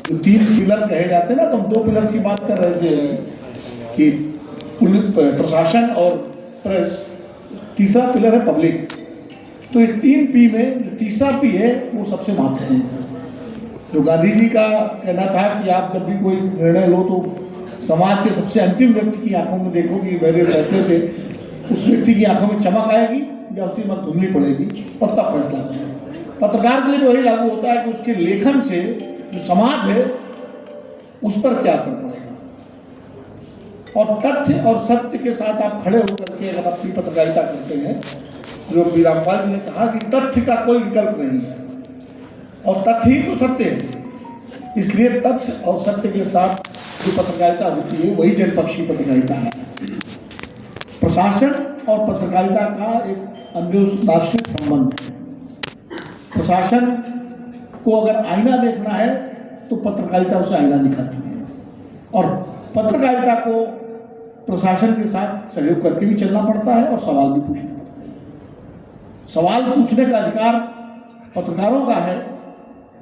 जो 3 पिलर कहे जाते हैं ना, तो हम 2 पिलर्स की बात कर रहे थे कि पुलिस, प्रशासन और प्रेस, तीसरा पिलर है पब्लिक। तो ये 3 पी में जो तीसरा पी है वो सबसे महत्वपूर्ण है। जो गांधी जी का कहना था कि आप जब भी कोई निर्णय लो तो समाज के सबसे अंतिम व्यक्ति की आंखों में देखो कि मेरे फैसले से उस व्यक्ति की आंखों में चमक आएगी या उसकी मत धुंधली पड़ेगी, और तब फैसला करें। पत्रकार के लिए जो वही लागू होता है कि उसके लेखन से जो समाज है उस पर क्या असर पड़ेगा, और तथ्य और सत्य के साथ आप खड़े होकर के अगर अपनी पत्रकारिता करते हैं, जो पी रामपाल जी ने कहा कि तथ्य का कोई विकल्प नहीं है और तथ्य ही तो सत्य है, इसलिए तथ्य और सत्य के साथ जो पत्रकारिता होती है वही जनपक्षी पत्रकारिता है। प्रशासन और पत्रकारिता का एक अन्योन्याश्रित संबंध है। प्रशासन को अगर आईना देखना है तो पत्रकारिता उसे आईना दिखाती है, और पत्रकारिता को प्रशासन के साथ सहयोग करके भी चलना पड़ता है और सवाल भी पूछना पड़ता है। सवाल पूछने का अधिकार पत्रकारों का है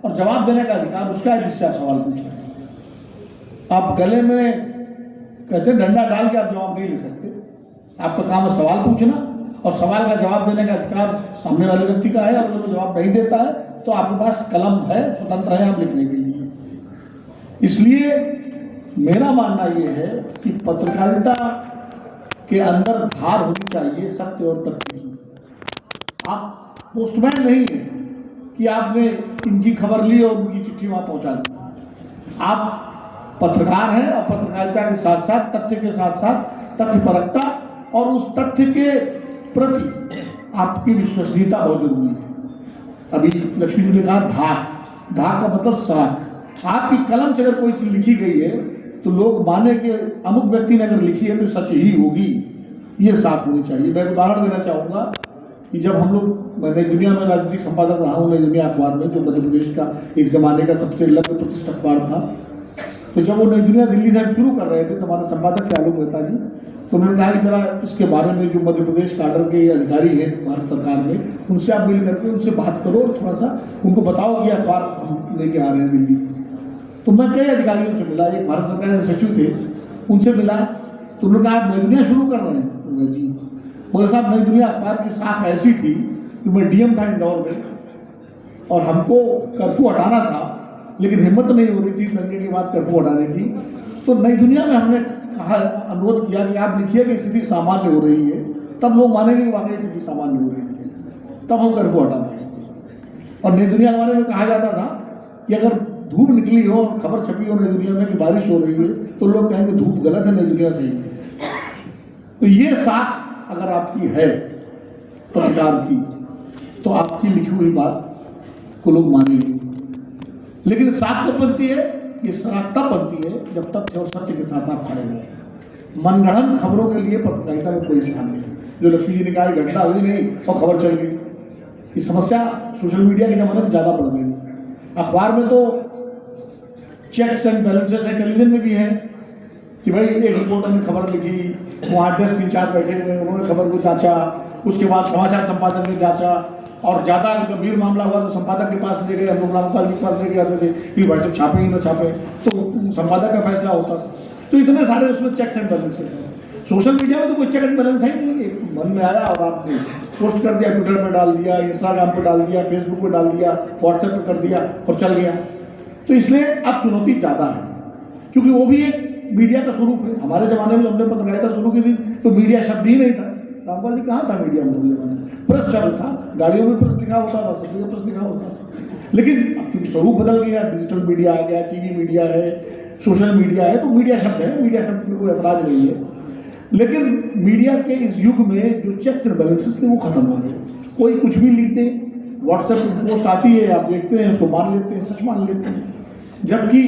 और जवाब देने का अधिकार उसका है जिससे आप सवाल पूछ रहे हैं। आप गले में कहते हैं डंडा डाल के आप जवाब नहीं ले सकते। आपका काम है सवाल पूछना, और सवाल का जवाब देने का अधिकार सामने वाले व्यक्ति का है, और अगर वो जवाब नहीं देता है तो आपके पास कलम है, स्वतंत्र है आप लिखने के लिए। इसलिए मेरा मानना यह है कि पत्रकारिता के अंदर धार होनी चाहिए सत्य और तथ्य की। आप पोस्टमैन नहीं है कि आपने इनकी खबर ली और उनकी चिट्ठी वहां पहुंचा दी। आप पत्रकार हैं, और पत्रकारिता के साथ साथ तथ्य के साथ साथ तथ्यपरकता और उस तथ्य के प्रति आपकी विश्वसनीयता बहुत जरूरी है। अभी लक्ष्मी जी ने कहा धाक, धाक का मतलब साख। आपकी कलम से अगर कोई चीज लिखी गई है तो लोग माने कि अमुक व्यक्ति ने अगर लिखी है तो सच ही होगी, ये साख होनी चाहिए। मैं उदाहरण देना चाहूँगा कि जब हम लोग, मैं नई दुनिया में राजनीतिक संपादक रहा हूँ, नई दुनिया अखबार में, जो मध्य प्रदेश का एक जमाने का सबसे लघु प्रतिष्ठित अखबार था, तो जब वो नई दुनिया दिल्ली से हम शुरू कर रहे थे तो हमारे संपादक थे आलोक मेहता जी, तो उन्होंने कहा कि जरा इसके बारे में जो मध्य प्रदेश काडर के अधिकारी हैं भारत सरकार में, उनसे आप मिल करके उनसे बात करो, थोड़ा सा उनको बताओ कि अखबार हम लेके आ रहे हैं दिल्ली। तो मैं कई अधिकारियों से मिला, एक भारत सरकार के सचिव थे, उनसे मिला, तो उन्होंने कहा आप नई दुनिया शुरू कर रहे हैं? तो जी। बोले साहब, नई दुनिया अखबार की साख ऐसी थी कि मैं डीएम था इंदौर में और हमको कर्फ्यू हटाना था, लेकिन हिम्मत नहीं हो रही थी दंगे के बाद कर्फ्यू हटाने की। तो नई दुनिया में हमने कहा, अनुरोध किया कि आप लिखिए कि स्थिति सामान्य हो रही है, तब लोग मानेंगे कि वाकई स्थिति सामान्य हो रही है, तब हम कर्फ्यू हटा पाएंगे। और नई दुनिया हमारे में कहा जाता था कि अगर धूप निकली हो और खबर छपी हो नई दुनिया में कि बारिश हो रही है तो लोग कहेंगे धूप गलत है, नई दुनिया सही है। तो ये साख अगर आपकी है पत्रकार की तो आपकी लिखी हुई बात को लोग मानेंगे। लेकिन साख कब बनती है? ये साख तब बनती है जब तथ्य और सत्य के साथ आप खड़े हुए। मनगढ़ंत खबरों के लिए पत्रकारिता में कोई स्थान नहीं। जो लक्ष्मी जी ने कहा घटना हुई नहीं और खबर चल गई, ये समस्या सोशल मीडिया के जमाने में ज्यादा बढ़ गई। अखबार में तो चेक्स एंड बैलेंसेस है, टेलीविजन में भी है कि भाई एक रिपोर्टर ने खबर लिखी, वहाँ डेस्क इंचार्ज बैठे हुए, उन्होंने खबर को जांचा, उसके बाद समाचार संपादक ने जांचा, और ज़्यादा गंभीर मामला हुआ तो संपादक के पास ले गए, हम लोग रामपाल जी के पास लेके आते थे कि भाई साहब छापे ही ना छापे, तो संपादक का फैसला होता। तो इतने सारे उसमें चेक्स एंड बैलेंसेस हैं। सोशल मीडिया में तो कोई चेक एंड बैलेंस है ही नहीं। एक मन में आया और आपने पोस्ट कर दिया, ट्विटर पर डाल दिया, इंस्टाग्राम पर डाल दिया, फेसबुक पर डाल दिया, व्हाट्सएप पर कर दिया और चल गया। तो इसलिए अब चुनौती ज़्यादा है, क्योंकि वो भी एक मीडिया का स्वरूप है। हमारे जमाने में हमने पत्रकारिता शुरू की थी तो मीडिया शब्द ही नहीं था। रामपाल जी कहाँ था मीडिया में? प्रेस शब्द था, गाड़ियों में प्रेस लिखा होता था, सब जगह प्रेस लिखा होता था। लेकिन अब चूंकि स्वरूप बदल गया, डिजिटल मीडिया आ गया, टीवी मीडिया है, सोशल मीडिया है, तो मीडिया शब्द है, मीडिया शब्द में कोई ऐतराज नहीं है। लेकिन मीडिया के इस युग में जो चेक्स एंड बैलेंसेस थे वो खत्म हो गए। कोई कुछ भी लिखते, व्हाट्सएप पर पोस्ट आती है, आप देखते हैं, उसको मान लेते हैं, सच मान लेते हैं। जबकि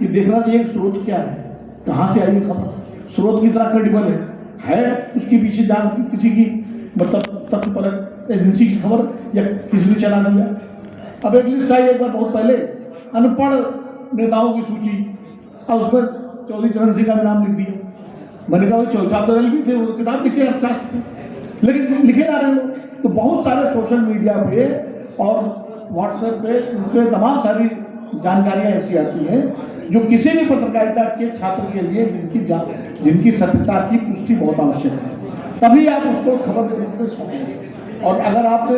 ये देखना चाहिए स्रोत क्या है, कहाँ से आई खबर, स्रोत कितना क्रेडिबल है उसके पीछे जान किसी की मतलब तथ्यपरक एजेंसी की खबर या किसी ने चला दिया। अब एक लिस्ट आई एक बार बहुत पहले, अनपढ़ नेताओं की सूची, और उस पर चौधरी चरण सिंह का भी नाम लिख दिया। मैंने कहा चौधरी साहब तो भी थे, वो किताब लिखे अर्थशास्त्र, लेकिन लिखे जा रहे हैं लोग। तो बहुत सारे सोशल मीडिया पे और व्हाट्सएप पे उनके तमाम सारी जानकारियां ऐसी आती हैं जो किसी भी पत्रकारिता के छात्र के लिए जिनकी सत्यता की पुष्टि बहुत आवश्यक है, तभी आप उसको खबर के रूप में छापेंगे। और अगर आपने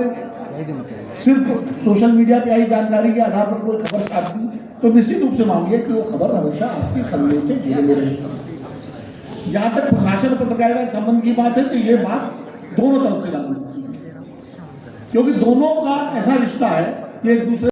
सिर्फ सोशल मीडिया पे आई जानकारी के आधार पर कोई खबर छाप दी तो निश्चित रूप से मानिए कि वो खबर हमेशा आपकी संदेह के घेरे में रहेगी। जहां तक प्रशासन और पत्रकारिता के संबंध की बात है तो ये बात दोनों तरफ से लागू होती है, क्योंकि दोनों का ऐसा रिश्ता है कि एक दूसरे